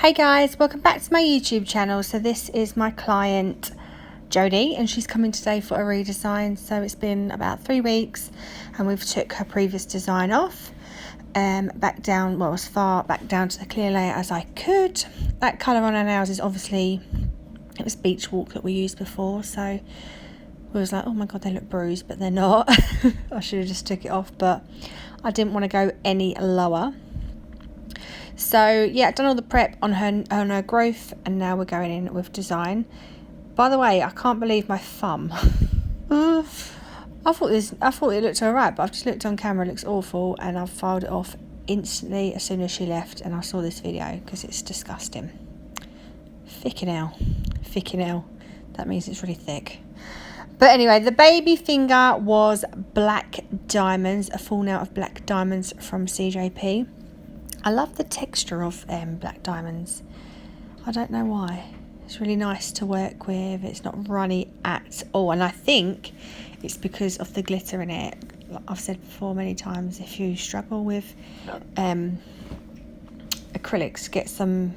Hey guys, welcome back to my YouTube channel. So this is my client Jodie, and she's coming today for a redesign. So it's been about 3 weeks and we've took her previous design off back down, well, as far back down to the clear layer as I could. That colour on her nails is obviously, it was Beach Walk that we used before, so we was like, oh my god, they look bruised, but they're not. I should have just took it off, but I didn't want to go any lower. So yeah, I've done all the prep on her growth, and now we're going in with design. By the way, I can't believe my thumb. I thought it looked alright, but I've just looked on camera, it looks awful, and I've filed it off instantly as soon as she left and I saw this video because it's disgusting. Ficking hell. That means it's really thick. But anyway, the baby finger was black diamonds, a full nail of black diamonds from CJP. I love the texture of black diamonds. I don't know why. It's really nice to work with. It's not runny at all. And I think it's because of the glitter in it. Like I've said before many times, if you struggle with acrylics, get some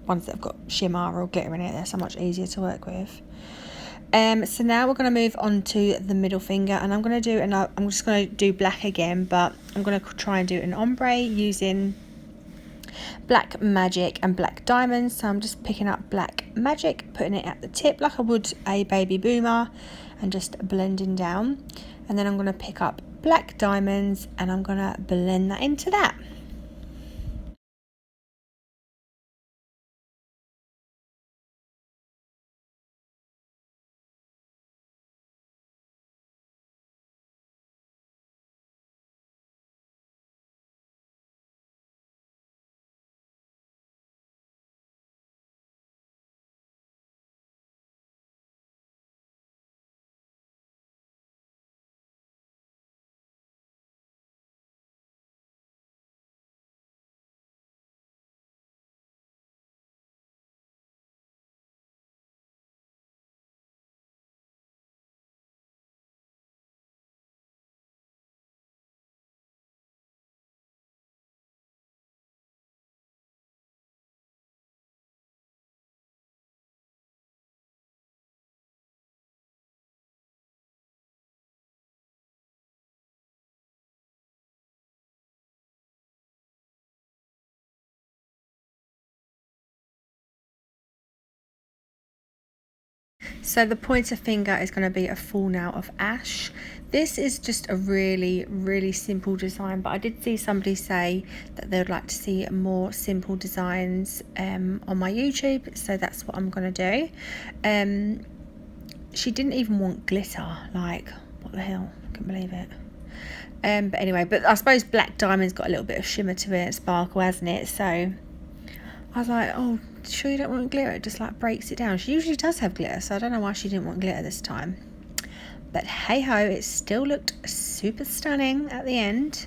ones that have got shimmer or glitter in it. They're so much easier to work with. So now we're going to move on to the middle finger, and I'm going to do, I'm just going to do black again, but I'm going to try and do an ombre using black magic and black diamonds. So I'm just picking up black magic, putting it at the tip like I would a baby boomer, and just blending down. And then I'm going to pick up black diamonds and I'm going to blend that into that. So the pointer finger is going to be a full nail of ash. This is just a really simple design, but I did see somebody say that they would like to see more simple designs on my YouTube, so that's what I'm going to do. She didn't even want glitter, like what the hell, I couldn't believe it. But anyway, but I suppose black diamond's got a little bit of shimmer to it, sparkle, hasn't it? So I was like, oh, sure you don't want glitter? It just like breaks it down. She usually does have glitter, so I don't know why she didn't want glitter this time. But hey ho, it still looked super stunning at the end.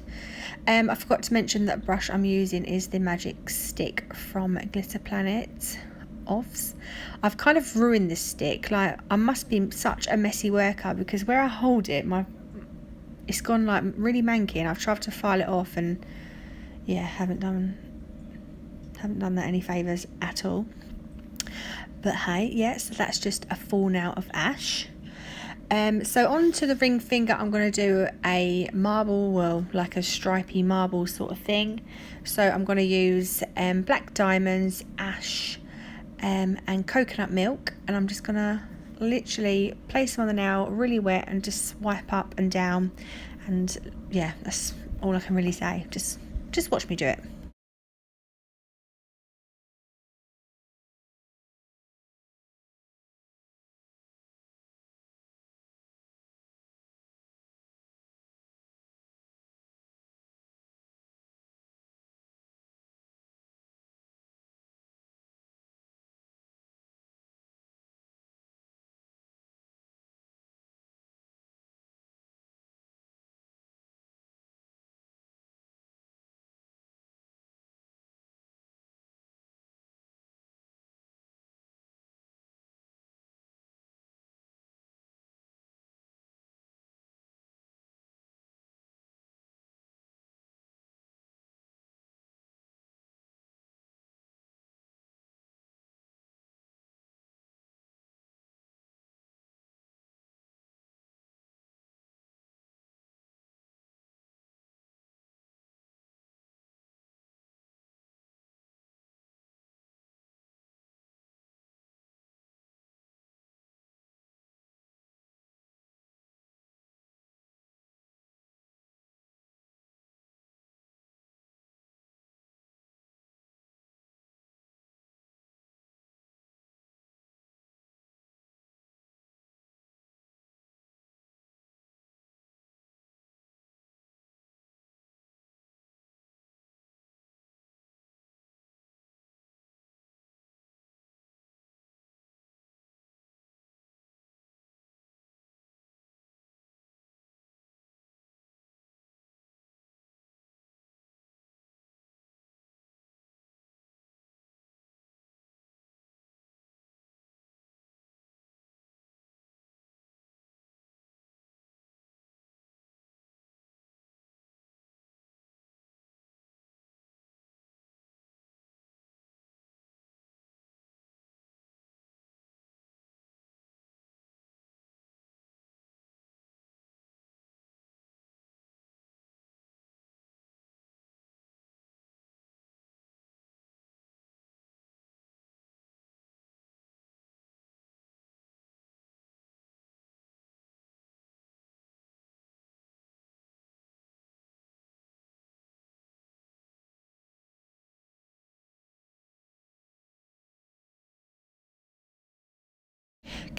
I forgot to mention that brush I'm using is the Magic Stick from Glitter Planet Offs. I've kind of ruined this stick. Like, I must be such a messy worker because where I hold it, it's gone like really manky, and I've tried to file it off, and yeah, haven't done that any favours at all. But hey, yeah, so that's just a full nail of ash. So on to the ring finger, I'm going to do a marble, well, like a stripy marble sort of thing. So I'm going to use black diamonds, ash, and coconut milk, and I'm just going to literally place them on the nail really wet and just swipe up and down. And yeah, that's all I can really say. Just watch me do it.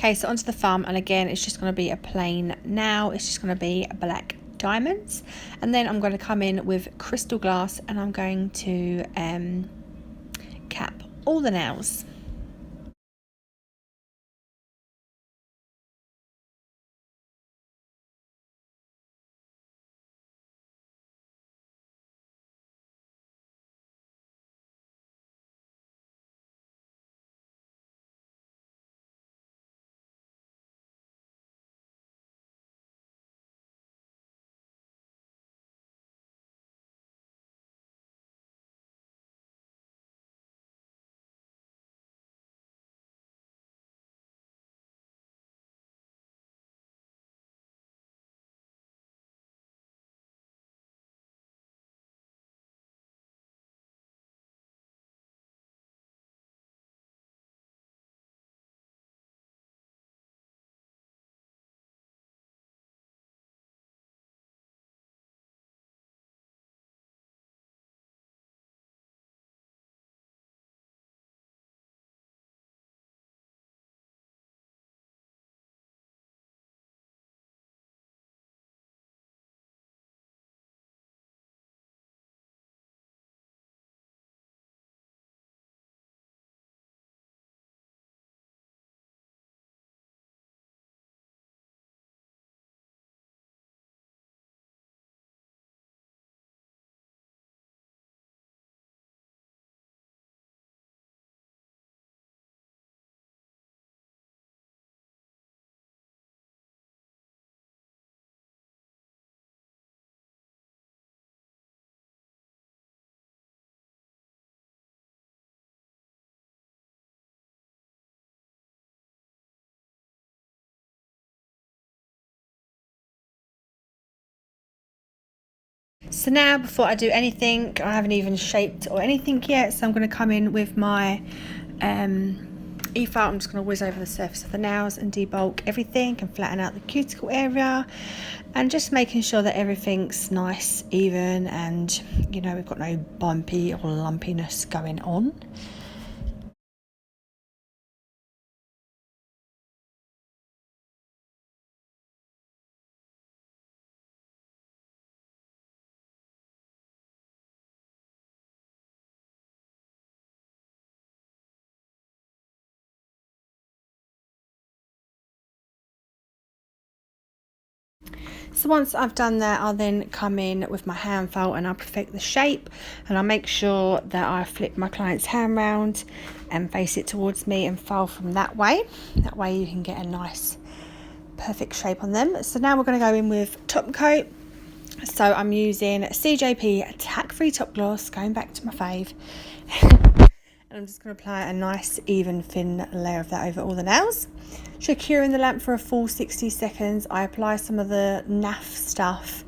Okay, so onto the thumb, and again it's just going to be a plain nail. It's just going to be black diamonds, and then I'm going to come in with crystal glass and I'm going to cap all the nails. So now, before I do anything, I haven't even shaped or anything yet, so I'm going to come in with my Efile. I'm just going to whiz over the surface of the nails and debulk everything and flatten out the cuticle area, and just making sure that everything's nice, even, and you know, we've got no bumpy or lumpiness going on. So once I've done that, I'll then come in with my hand file and I'll perfect the shape, and I'll make sure that I flip my client's hand round and face it towards me and file from that way. That way you can get a nice perfect shape on them. So now we're going to go in with top coat. So I'm using CJP Tack Free Top Gloss, going back to my fave. And I'm just going to apply a nice even thin layer of that over all the nails. Securing the lamp for a full 60 seconds. I apply some of the NAF stuff.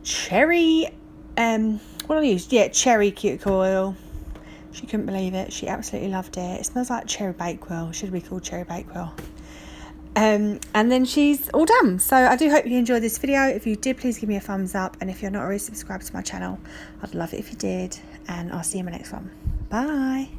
Cherry, what did I use? Yeah, cherry cuticle oil. She couldn't believe it. She absolutely loved it. It smells like cherry bakewell. It should be called cherry bakewell. And then she's all done. So I do hope you enjoyed this video. If you did, please give me a thumbs up. And if you're not already subscribed to my channel, I'd love it if you did. And I'll see you in my next one. Bye.